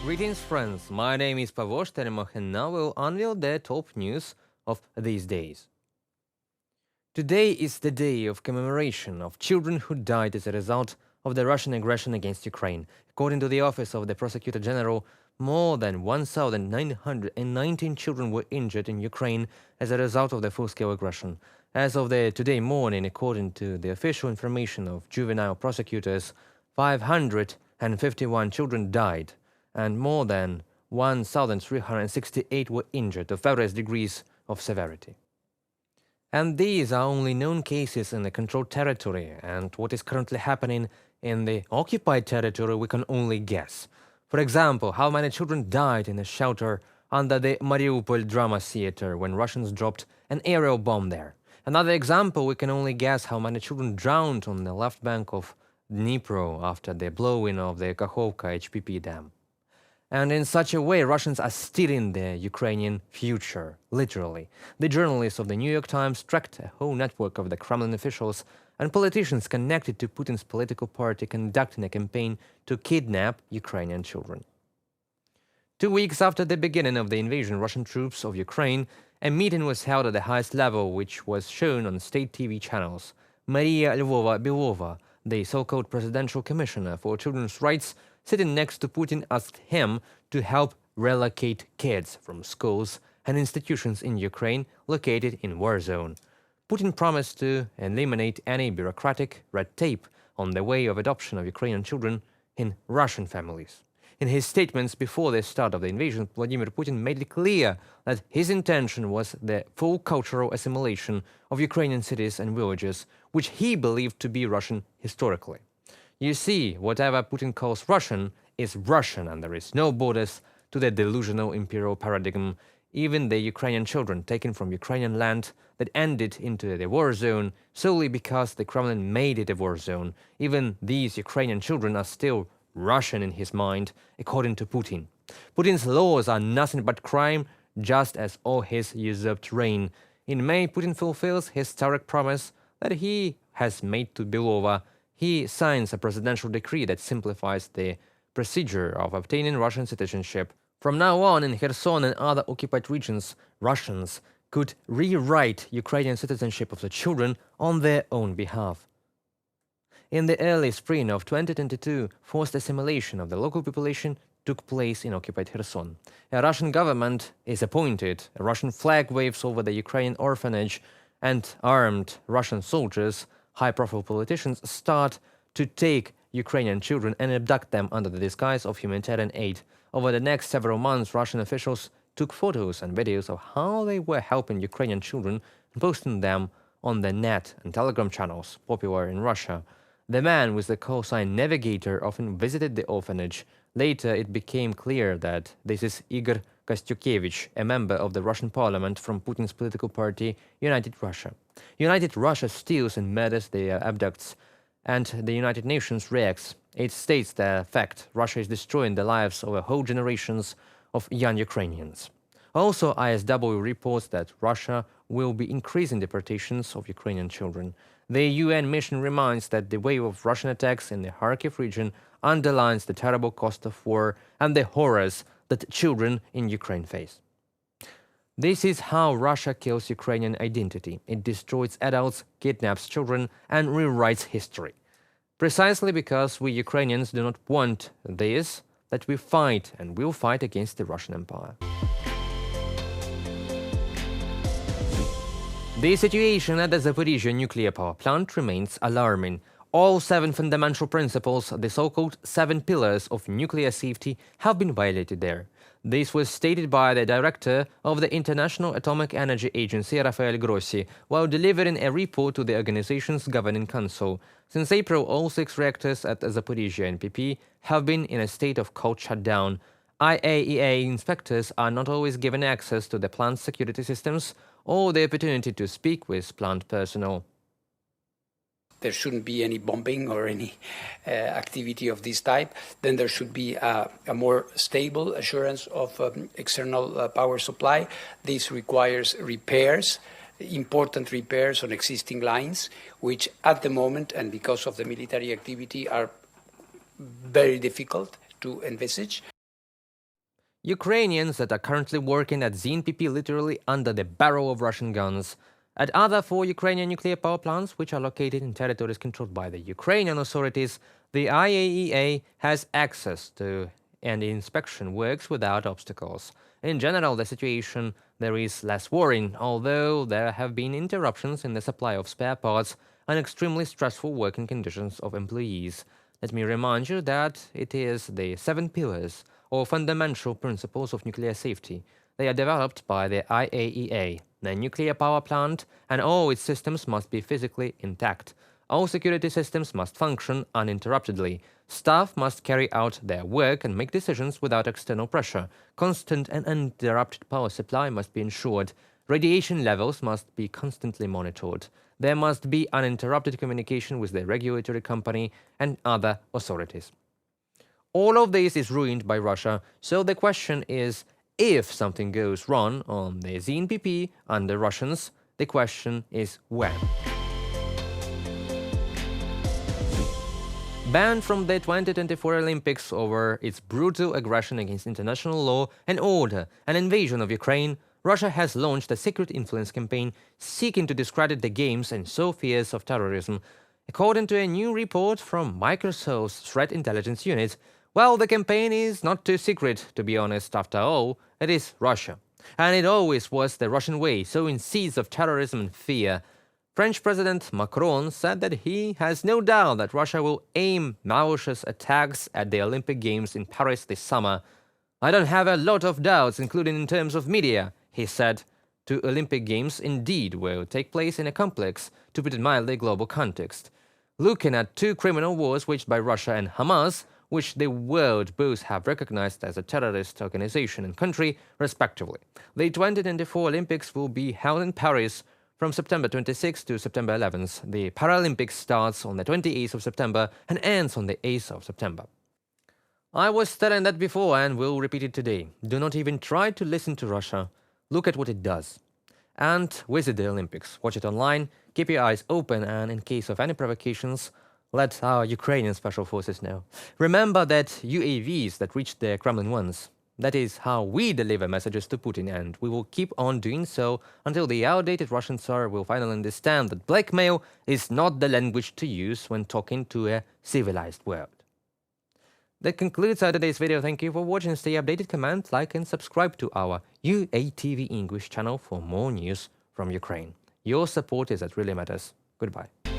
Greetings, friends. My name is Pavosh Teremach, and now we'll unveil the top news of these days. Today is the day of commemoration of children who died as a result of the Russian aggression against Ukraine. According to the Office of the Prosecutor General, more than 1,919 children were injured in Ukraine as a result of the full-scale aggression. As of today morning, according to the official information of juvenile prosecutors, 551 children died, and more than 1,368 were injured of various degrees of severity. And these are only known cases in the controlled territory, and what is currently happening in the occupied territory we can only guess. For example, how many children died in a shelter under the Mariupol drama theater when Russians dropped an aerial bomb there. Another example, we can only guess how many children drowned on the left bank of Dnipro after the blowing of the Kakhovka HPP dam. And in such a way, Russians are stealing the Ukrainian future, literally. The journalists of the New York Times tracked a whole network of the Kremlin officials and politicians connected to Putin's political party conducting a campaign to kidnap Ukrainian children. 2 weeks after the beginning of the invasion Russian troops of Ukraine, a meeting was held at the highest level, which was shown on state TV channels. Maria Lvova-Belova, the so-called presidential commissioner for children's rights, sitting next to Putin, asked him to help relocate kids from schools and institutions in Ukraine located in war zone. Putin promised to eliminate any bureaucratic red tape on the way of adoption of Ukrainian children in Russian families. In his statements before the start of the invasion, Vladimir Putin made it clear that his intention was the full cultural assimilation of Ukrainian cities and villages, which he believed to be Russian historically. You see, whatever Putin calls Russian is Russian, and there is no borders to the delusional imperial paradigm. Even the Ukrainian children taken from Ukrainian land that ended into the war zone solely because the Kremlin made it a war zone, even these Ukrainian children are still Russian in his mind, according to Putin. Putin's laws are nothing but crime, just as all his usurped reign. In May, Putin fulfills his historic promise that he has made to Belova. He signs a presidential decree that simplifies the procedure of obtaining Russian citizenship. From now on, in Kherson and other occupied regions, Russians could rewrite Ukrainian citizenship of the children on their own behalf. In the early spring of 2022, forced assimilation of the local population took place in occupied Kherson. A Russian government is appointed, a Russian flag waves over the Ukrainian orphanage, and armed Russian soldiers, high-profile politicians, start to take Ukrainian children and abduct them under the disguise of humanitarian aid. Over the next several months, Russian officials took photos and videos of how they were helping Ukrainian children and posting them on the net and Telegram channels popular in Russia. The man with the call sign Navigator often visited the orphanage. Later, it became clear that this is Igor Kostyukevich, a member of the Russian parliament from Putin's political party, United Russia. United Russia steals and murders their abducts, and the United Nations reacts. It states the fact Russia is destroying the lives of whole generations of young Ukrainians. Also, ISW reports that Russia will be increasing deportations of Ukrainian children. The UN mission reminds that the wave of Russian attacks in the Kharkiv region underlines the terrible cost of war and the horrors that children in Ukraine face. This is how Russia kills Ukrainian identity. It destroys adults, kidnaps children, and rewrites history. Precisely because we Ukrainians do not want this, that we fight and will fight against the Russian Empire. The situation at the Zaporizhzhia nuclear power plant remains alarming. All 7 fundamental principles, the so-called 7 pillars of nuclear safety, have been violated there. This was stated by the director of the International Atomic Energy Agency, Rafael Grossi, while delivering a report to the organization's governing council. Since April, all 6 reactors at Zaporizhzhia NPP have been in a state of cold shutdown. IAEA inspectors are not always given access to the plant's security systems or the opportunity to speak with plant personnel. There shouldn't be any bombing or any activity of this type. Then there should be a more stable assurance of external power supply. This requires repairs, important repairs on existing lines, which at the moment, and because of the military activity, are very difficult to envisage. Ukrainians that are currently working at ZNPP literally under the barrel of Russian guns. At other 4 Ukrainian nuclear power plants, which are located in territories controlled by the Ukrainian authorities, the IAEA has access to and inspection works without obstacles. In general, the situation there is less worrying, although there have been interruptions in the supply of spare parts and extremely stressful working conditions of employees. Let me remind you that it is the 7 pillars or fundamental principles of nuclear safety. They are developed by the IAEA. The nuclear power plant and all its systems must be physically intact. All security systems must function uninterruptedly. Staff must carry out their work and make decisions without external pressure. Constant and uninterrupted power supply must be ensured. Radiation levels must be constantly monitored. There must be uninterrupted communication with the regulatory company and other authorities. All of this is ruined by Russia, so the question is, if something goes wrong on the ZNPP under Russians, the question is when. Banned from the 2024 Olympics over its brutal aggression against international law and order and invasion of Ukraine, Russia has launched a secret influence campaign seeking to discredit the Games and sow fears of terrorism. According to a new report from Microsoft's Threat Intelligence Unit, well, the campaign is not too secret, to be honest. After all, it is Russia. And it always was the Russian way, sowing seeds of terrorism and fear. French President Macron said that he has no doubt that Russia will aim malicious attacks at the Olympic Games in Paris this summer. I don't have a lot of doubts, including in terms of media, he said. 2 Olympic Games indeed will take place in a complex, to put it mildly, global context. Looking at 2 criminal wars waged by Russia and Hamas, which the world both have recognized as a terrorist organization and country, respectively. The 2024 Olympics will be held in Paris from September 26 to September 11th. The Paralympics starts on the 28th of September and ends on the 8th of September. I was telling that before and will repeat it today. Do not even try to listen to Russia. Look at what it does. And visit the Olympics. Watch it online, keep your eyes open, and in case of any provocations, let our Ukrainian special forces know. Remember that UAVs that reached the Kremlin once. That is how we deliver messages to Putin, and we will keep on doing so until the outdated Russian Tsar will finally understand that blackmail is not the language to use when talking to a civilized world. That concludes our today's video. Thank you for watching. Stay updated, comment, like, and subscribe to our UATV English channel for more news from Ukraine. Your support is what really matters. Goodbye.